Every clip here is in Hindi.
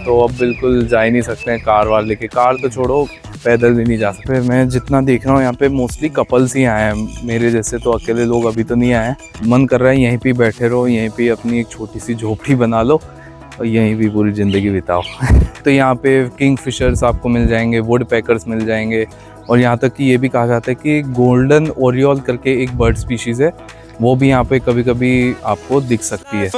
तो अब बिल्कुल जा ही नहीं सकते हैं कार वाले के। कार तो छोड़ो, पैदल भी नहीं जा सकते। मैं जितना देख रहा हूँ यहाँ पे मोस्टली कपल्स ही आए हैं, मेरे जैसे तो अकेले लोग अभी तो नहीं आए हैं। मन कर रहा है यहीं पे बैठे रहो, यहीं पे अपनी एक छोटी सी झोपड़ी बना लो और यहीं भी पूरी ज़िंदगी बिताओ। तो यहाँ पे किंग फिशर्स आपको मिल जाएंगे, वुड पैकर्स मिल जाएंगे, और यहाँ तक कि ये भी कहा जाता है कि गोल्डन ओरियोल करके एक बर्ड स्पीशीज़ है, वो भी यहाँ पे कभी कभी आपको दिख सकती है।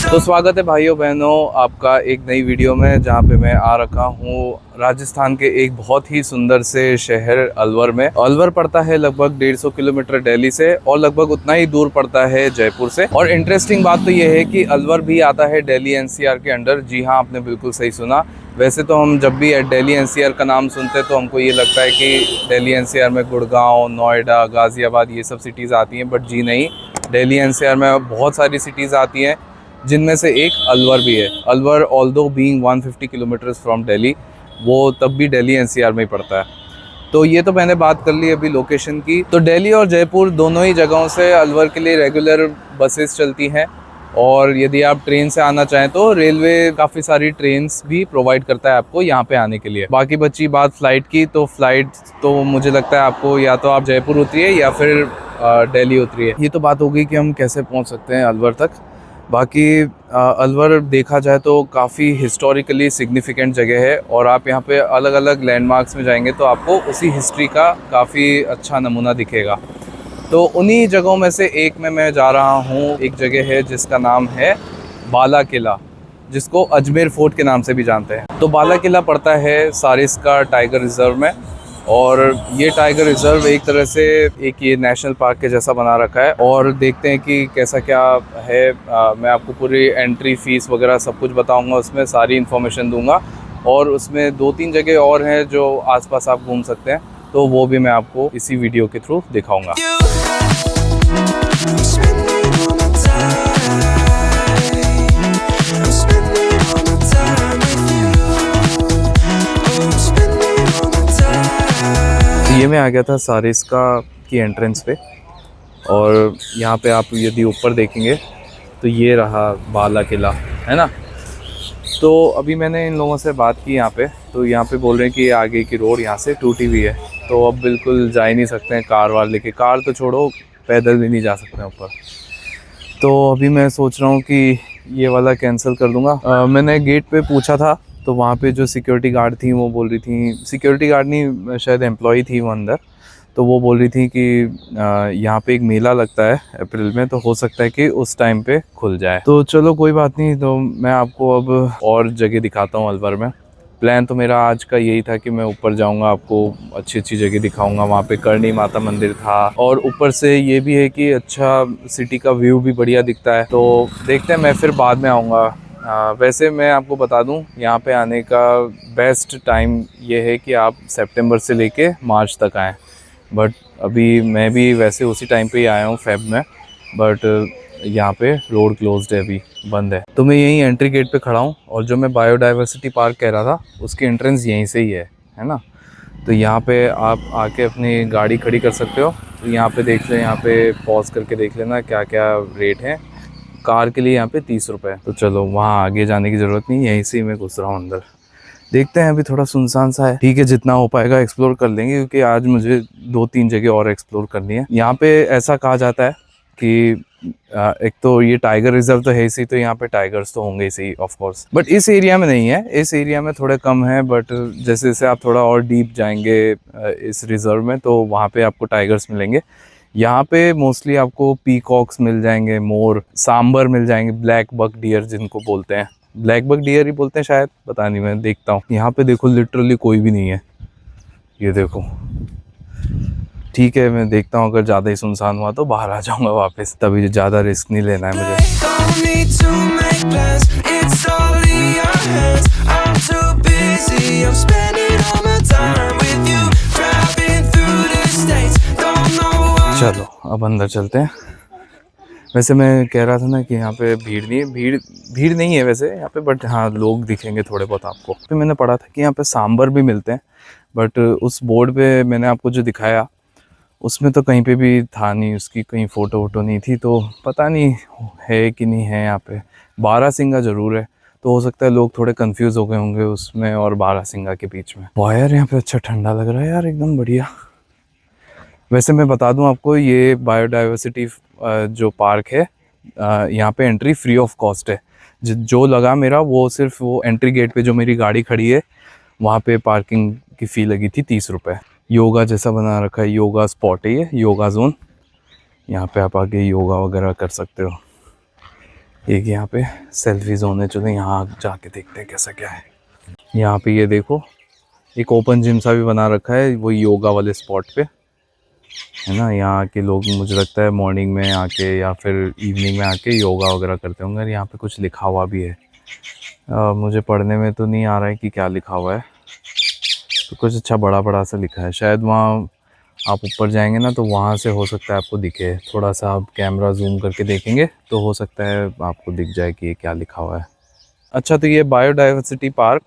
तो स्वागत है भाइयों बहनों आपका एक नई वीडियो में, जहाँ पे मैं आ रखा हूँ राजस्थान के एक बहुत ही सुंदर से शहर अलवर में। अलवर पड़ता है लगभग 150 किलोमीटर दिल्ली से और लगभग उतना ही दूर पड़ता है जयपुर से। और इंटरेस्टिंग बात तो ये है कि अलवर भी आता है दिल्ली एनसीआर के अंडर। जी हाँ, आपने बिल्कुल सही सुना। वैसे तो हम जब भी दिल्ली एनसीआर का नाम सुनते हैं तो हमको ये लगता है कि दिल्ली एनसीआर में गुड़गांव, नोएडा, गाज़ियाबाद ये सब सिटीज़ आती हैं, बट जी नहीं, दिल्ली एनसीआर में बहुत सारी सिटीज़ आती हैं, जिनमें से एक अलवर भी है। Alwar although being 150 kilometres from Delhi, वो तब भी दिल्ली एनसीआर में ही पड़ता है। तो ये तो मैंने बात कर ली अभी लोकेशन की। तो दिल्ली और जयपुर दोनों ही जगहों से अलवर के लिए रेगुलर बसेस चलती हैं, और यदि आप ट्रेन से आना चाहें तो रेलवे काफ़ी सारी ट्रेन्स भी प्रोवाइड करता है आपको यहाँ पे आने के लिए। बाकी बची बात फ़्लाइट की, तो फ़्लाइट तो मुझे लगता है आपको या तो आप जयपुर उतरिए या फिर दिल्ली उतरिए। ये तो बात होगी कि हम कैसे पहुँच सकते हैं अलवर तक। बाकी अलवर देखा जाए तो काफ़ी हिस्टोरिकली सिग्निफिकेंट जगह है, और आप यहाँ पे अलग अलग लैंडमार्क्स में जाएंगे तो आपको उसी हिस्ट्री का काफ़ी अच्छा नमूना दिखेगा। तो उन्हीं जगहों में से एक में मैं जा रहा हूँ। एक जगह है जिसका नाम है बाला किला, जिसको अजमेर फोर्ट के नाम से भी जानते हैं। तो बाला किला पड़ता है सारिस्का टाइगर रिजर्व में, और ये टाइगर रिजर्व एक तरह से एक ये नेशनल पार्क के जैसा बना रखा है। और देखते हैं कि कैसा क्या है। मैं आपको पूरी एंट्री फीस वगैरह सब कुछ बताऊंगा, उसमें सारी इन्फॉर्मेशन दूंगा। और उसमें 2-3 जगह और हैं जो आसपास आप घूम सकते हैं, तो वो भी मैं आपको इसी वीडियो के थ्रू दिखाऊंगा। ये मैं आ गया था सारिस्का की एंट्रेंस पे, और यहाँ पे आप यदि ऊपर देखेंगे तो ये रहा बाला किला, है ना। तो अभी मैंने इन लोगों से बात की यहाँ पे, तो यहाँ पे बोल रहे हैं कि आगे की रोड यहाँ से टूटी हुई है, तो अब बिल्कुल जा ही नहीं सकते हैं कार वाले के। कार तो छोड़ो, पैदल भी नहीं जा सकते हैं ऊपर। तो अभी मैं सोच रहा हूँ कि ये वाला कैंसिल कर दूँगा। मैंने गेट पे पूछा था, तो वहाँ पे जो सिक्योरिटी गार्ड थी वो बोल रही थी, सिक्योरिटी गार्ड नहीं शायद एम्प्लॉई थी वो अंदर, तो वो बोल रही थी कि यहाँ पे एक मेला लगता है अप्रैल में, तो हो सकता है कि उस टाइम पे खुल जाए। तो चलो कोई बात नहीं, तो मैं आपको अब और जगह दिखाता हूँ अलवर में। प्लान तो मेरा आज का यही था कि मैं ऊपर जाऊंगा, आपको अच्छी अच्छी जगह दिखाऊंगा। वहाँ पे करणी माता मंदिर था, और ऊपर से ये भी है कि अच्छा सिटी का व्यू भी बढ़िया दिखता है। तो देखते हैं, मैं फिर बाद में आऊँगा। वैसे मैं आपको बता दूं, यहाँ पे आने का बेस्ट टाइम ये है कि आप सितंबर से लेके मार्च तक आएँ। बट अभी मैं भी वैसे उसी टाइम पे ही आया हूँ, फेब में, बट यहाँ पे रोड क्लोज्ड है, अभी बंद है। तो मैं यहीं एंट्री गेट पे खड़ा हूँ, और जो मैं बायोडाइवर्सिटी पार्क कह रहा था उसकी एंट्रेंस यहीं से ही है ना। तो यहाँ पे आप आके अपनी गाड़ी खड़ी कर सकते हो। तो यहाँ पे देख लें, यहाँ पे पॉज करके देख लेना क्या क्या रेट है। कार के लिए यहाँ पे 30 रुपये। तो चलो वहाँ आगे जाने की ज़रूरत नहीं, यहीं से ही मैं घुस रहा हूँ अंदर। देखते हैं, अभी थोड़ा सुनसान सा है, ठीक है, जितना हो पाएगा एक्सप्लोर कर लेंगे, क्योंकि आज मुझे 2-3 जगह और एक्सप्लोर करनी है। यहाँ पे ऐसा कहा जाता है कि एक तो ये टाइगर रिजर्व तो है ही, तो यहाँ पे टाइगर्स तो होंगे ही ऑफ कोर्स, बट इस एरिया में नहीं है, इस एरिया में थोड़े कम है। बट जैसे जैसे आप थोड़ा और डीप जाएंगे इस रिजर्व में, तो वहाँ पे आपको टाइगर्स मिलेंगे। यहाँ पे मोस्टली आपको पीकॉक्स मिल जाएंगे, मोर, सांबर मिल जाएंगे, ब्लैक बक डियर जिनको बोलते हैं, ब्लैक बक डियर ही बोलते हैं शायद, पता नहीं, मैं देखता हूँ। यहाँ पे देखो लिटरली कोई भी नहीं है, ये देखो। ठीक है, मैं देखता हूँ, अगर ज़्यादा ही सुनसान हुआ तो बाहर आ जाऊँगा वापस, तभी ज़्यादा रिस्क नहीं लेना है मुझे। चलो अब अंदर चलते हैं। वैसे मैं कह रहा था ना कि यहाँ पे भीड़ नहीं है, भीड़ नहीं है वैसे यहाँ पे, बट हाँ लोग दिखेंगे थोड़े बहुत आपको। फिर मैंने पढ़ा था कि यहाँ पे सांबर भी मिलते हैं, बट उस बोर्ड पे मैंने आपको जो दिखाया उसमें तो कहीं पे भी था नहीं, उसकी कहीं फ़ोटो वोटो नहीं थी, तो पता नहीं है कि नहीं है यहाँ पे। बारहसिंगा ज़रूर है, तो हो सकता है लोग थोड़े कंफ्यूज हो गए होंगे उसमें और बारहसिंगा के बीच में। वाह यार, यहाँ पे अच्छा ठंडा लग रहा है यार, एकदम बढ़िया। वैसे मैं बता दूं आपको, ये बायोडाइवर्सिटी जो पार्क है, यहाँ पे एंट्री फ्री ऑफ कॉस्ट है। जो लगा मेरा वो सिर्फ वो एंट्री गेट पे जो मेरी गाड़ी खड़ी है वहाँ पे पार्किंग की फ़ी लगी थी 30 रुपये। योगा जैसा बना रखा है, योगा स्पॉट है ये, योगा जोन। यहाँ पे आप आके योगा वगैरह कर सकते हो। एक यहाँ पे सेल्फी जोन है, चलो यहाँ जाके देखते हैं कैसा क्या है। यहाँ पे ये देखो, एक ओपन जिम सा भी बना रखा है वो योगा वाले स्पॉट पे, है ना। यहाँ के लोग मुझे लगता है मॉर्निंग में आके या फिर इवनिंग में आके योगा वगैरह करते होंगे। यहाँ पे कुछ लिखा हुआ भी है, मुझे पढ़ने में तो नहीं आ रहा है कि क्या लिखा हुआ है, तो कुछ अच्छा बड़ा बड़ा सा लिखा है। शायद वहाँ आप ऊपर जाएंगे ना तो वहाँ से हो सकता है आपको दिखे, थोड़ा सा आप कैमरा जूम करके देखेंगे तो हो सकता है आपको दिख जाए कि ये क्या लिखा हुआ है। अच्छा, तो ये बायोडाइवर्सिटी पार्क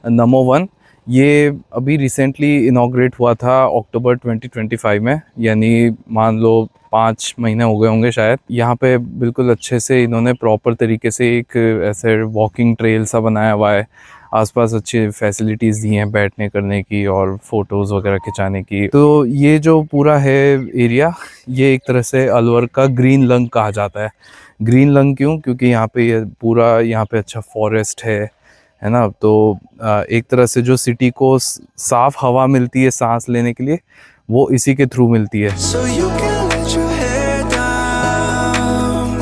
नंबर 1 ये अभी रिसेंटली इनॉग्रेट हुआ था अक्टूबर 2025 में, यानी मान लो 5 महीने हो गए होंगे शायद। यहाँ पे बिल्कुल अच्छे से इन्होंने प्रॉपर तरीके से एक ऐसे वॉकिंग ट्रेल सा बनाया हुआ है। आसपास अच्छी फैसिलिटीज़ दी हैं बैठने करने की और फोटोज़ वगैरह खिंचाने की। तो ये जो पूरा है एरिया, ये एक तरह से अलवर का ग्रीन लंग कहा जाता है। ग्रीन लंग क्यों? क्योंकि यहाँ पे ये पूरा यहाँ पे अच्छा फॉरेस्ट है ना। तो एक तरह से जो सिटी को साफ हवा मिलती है सांस लेने के लिए, वो इसी के थ्रू मिलती है। So you can let your head down.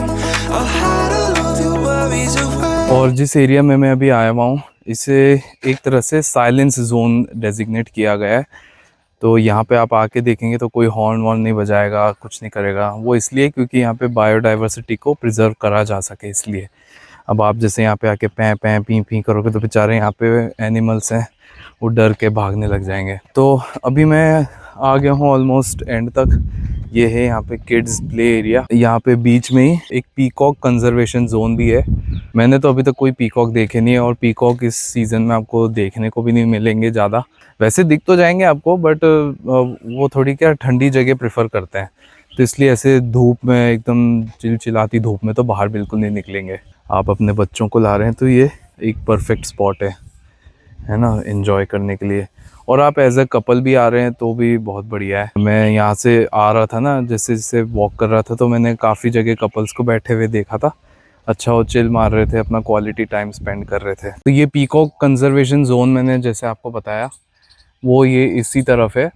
I'll hide all of your worries away. और जिस एरिया में मैं अभी आया हुआ हूँ, इसे एक तरह से साइलेंस जोन डेजिग्नेट किया गया है। तो यहाँ पे आप आके देखेंगे तो कोई हॉर्न वॉर्न नहीं बजाएगा, कुछ नहीं करेगा। वो इसलिए क्योंकि यहाँ पे बायोडाइवर्सिटी को प्रिजर्व करा जा सके, इसलिए। अब आप जैसे यहाँ पे आके पैं पैं पी पी करोगे तो बेचारे यहाँ पे एनिमल्स हैं, वो डर के भागने लग जाएंगे। तो अभी मैं आ गया हूँ ऑलमोस्ट एंड तक। ये है यहाँ पे किड्स प्ले एरिया। यहाँ पे बीच में ही एक पीकॉक कंजर्वेशन जोन भी है। मैंने तो अभी तक कोई पीकॉक देखे नहीं है, और पीकॉक इस सीज़न में आपको देखने को भी नहीं मिलेंगे ज़्यादा। वैसे दिख तो जाएंगे आपको, बट वो थोड़ी क्या ठंडी जगह प्रेफर करते हैं, तो इसलिए ऐसे धूप में, एकदम चिलचिलाती धूप में तो बाहर बिल्कुल नहीं निकलेंगे। आप अपने बच्चों को ला रहे हैं तो ये एक परफेक्ट स्पॉट है ना, एंजॉय करने के लिए। और आप एज अ कपल भी आ रहे हैं तो भी बहुत बढ़िया है। मैं यहाँ से आ रहा था ना, जैसे जैसे वॉक कर रहा था, तो मैंने काफ़ी जगह कपल्स को बैठे हुए देखा था। अच्छा, वो चिल मार रहे थे, अपना क्वालिटी टाइम स्पेंड कर रहे थे। तो ये पीकॉक कंजर्वेशन जोन मैंने जैसे आपको बताया, वो ये इसी तरफ है।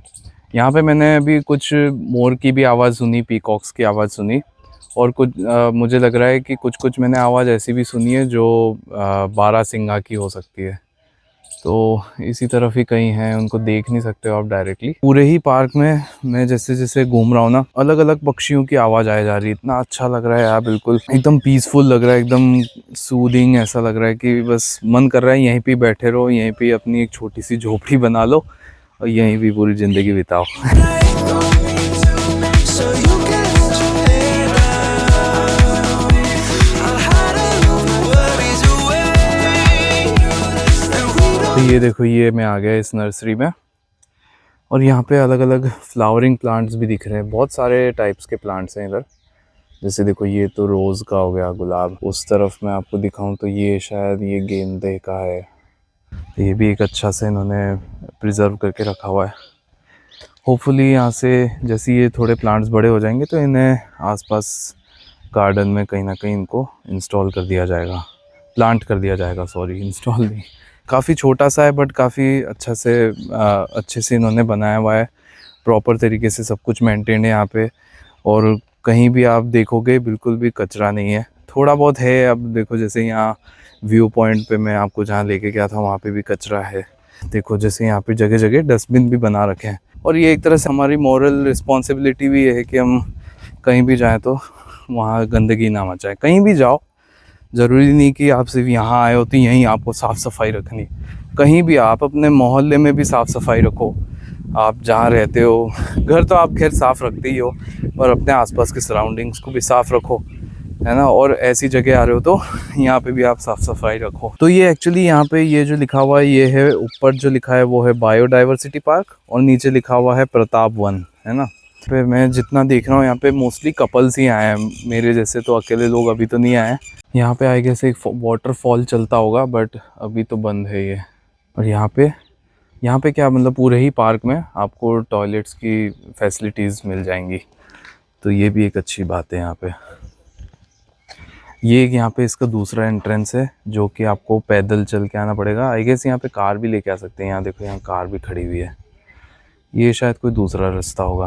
यहाँ पे मैंने अभी कुछ मोर की भी आवाज़ सुनी, पीकॉक्स की आवाज़ सुनी, और कुछ मुझे लग रहा है कि कुछ मैंने आवाज़ ऐसी भी सुनी है जो बारहसिंगा की हो सकती है। तो इसी तरफ ही कहीं हैं, उनको देख नहीं सकते हो आप डायरेक्टली। पूरे ही पार्क में मैं जैसे जैसे घूम रहा हूँ ना, अलग अलग पक्षियों की आवाज़ आए जा रही है। इतना अच्छा लग रहा है यार, बिल्कुल एकदम पीसफुल लग रहा है, एकदम सूदिंग। ऐसा लग रहा है कि बस मन कर रहा है यहीं पे बैठे रहो, यहीं पे अपनी एक छोटी सी झोपड़ी बना लो और यहीं भी पूरी ज़िंदगी बिताओ। तो ये देखो, ये मैं आ गया इस नर्सरी में, और यहाँ पे अलग अलग फ्लावरिंग प्लांट्स भी दिख रहे हैं। बहुत सारे टाइप्स के प्लांट्स हैं इधर। जैसे देखो, ये तो रोज़ का हो गया, गुलाब। उस तरफ मैं आपको दिखाऊं तो ये शायद ये गेंदे का है। ये भी एक अच्छा से इन्होंने प्रिजर्व करके रखा हुआ है। होपफुली यहाँ से जैसे ये थोड़े प्लांट्स बड़े हो जाएंगे तो इन्हें आसपास गार्डन में कहीं ना कहीं इनको इंस्टॉल कर दिया जाएगा, प्लांट कर दिया जाएगा, सॉरी इंस्टॉल नहीं। काफ़ी छोटा सा है बट काफ़ी अच्छे से इन्होंने बनाया हुआ है। प्रॉपर तरीके से सब कुछ मेंटेन है यहाँ पे, और कहीं भी आप देखोगे बिल्कुल भी कचरा नहीं है। थोड़ा बहुत है, अब देखो जैसे यहाँ व्यू पॉइंट पे मैं आपको जहाँ लेके गया था वहाँ पे भी कचरा है। देखो जैसे यहाँ पे जगह जगह डस्टबिन भी बना रखे हैं। और ये एक तरह से हमारी मॉरल रिस्पॉन्सिबिलिटी भी है कि हम कहीं भी जाएँ तो वहाँ गंदगी ना मचाएं। कहीं भी जाओ, ज़रूरी नहीं कि आप सिर्फ यहाँ आए हो तो यहीं आपको साफ़ सफाई रखनी। कहीं भी आप अपने मोहल्ले में भी साफ़ सफाई रखो। आप जहाँ रहते हो, घर तो आप खैर साफ़ रखते ही हो, पर अपने आसपास के सराउंडिंग्स को भी साफ़ रखो, है ना। और ऐसी जगह आ रहे हो तो यहाँ पे भी आप साफ़ सफाई रखो। तो ये एक्चुअली यहाँ पे ये जो लिखा हुआ है, ये है ऊपर जो लिखा है वो है बायोडाइवर्सिटी पार्क, और नीचे लिखा हुआ है प्रताप वन, है ना। पे मैं जितना देख रहा हूँ यहाँ पे मोस्टली कपल्स ही आए हैं, मेरे जैसे तो अकेले लोग अभी तो नहीं आए हैं। यहाँ पे आई गेस एक वाटरफॉल चलता होगा, बट अभी तो बंद है ये। और यहाँ पे क्या मतलब पूरे ही पार्क में आपको टॉयलेट्स की फैसिलिटीज़ मिल जाएंगी, तो ये भी एक अच्छी बात है यहाँ पे। ये यहाँ पे इसका दूसरा एंट्रेंस है, जो कि आपको पैदल चल के आना पड़ेगा। आई गेस यहाँ पे कार भी लेके आ सकते हैं। यहाँ देखो, यहाँ कार भी खड़ी हुई है। ये शायद कोई दूसरा रास्ता होगा,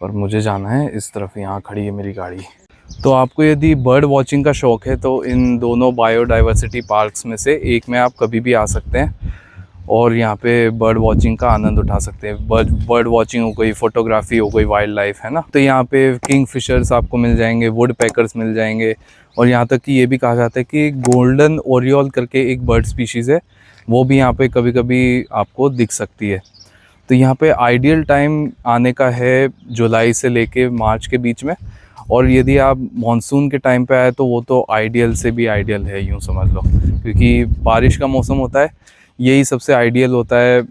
पर मुझे जाना है इस तरफ। यहाँ खड़ी है मेरी गाड़ी। तो आपको यदि बर्ड वॉचिंग का शौक़ है तो इन दोनों बायोडाइवर्सिटी पार्क्स में से एक में आप कभी भी आ सकते हैं और यहाँ पे बर्ड वॉचिंग का आनंद उठा सकते हैं। बर्ड वॉचिंग हो गई, फोटोग्राफी हो गई, वाइल्ड लाइफ, है ना। तो यहाँ पे किंग फिशर्स आपको मिल जाएंगे, वुड पैकर्स मिल जाएंगे, और यहाँ तक कि ये भी कहा जाता है कि गोल्डन ओरियोल करके एक बर्ड स्पीशीज़ है, वो भी यहाँ पे कभी कभी आपको दिख सकती है। तो यहाँ पे आइडियल टाइम आने का है जुलाई से लेके मार्च के बीच में, और यदि आप मानसून के टाइम पे आए तो वो तो आइडियल से भी आइडियल है, यूँ समझ लो, क्योंकि बारिश का मौसम होता है, यही सबसे आइडियल होता है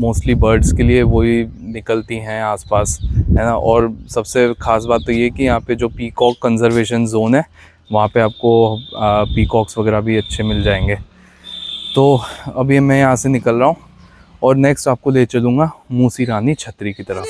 मोस्टली बर्ड्स के लिए, वही निकलती हैं आसपास, है ना। और सबसे ख़ास बात तो ये कि यहाँ पे जो पीकॉक कंजर्वेशन जोन है, वहाँ पे आपको पीकॉक्स वगैरह भी अच्छे मिल जाएंगे। तो अभी मैं यहाँ से निकल रहा हूँ और नेक्स्ट आपको ले चलूँगा मूसी रानी छतरी की तरफ।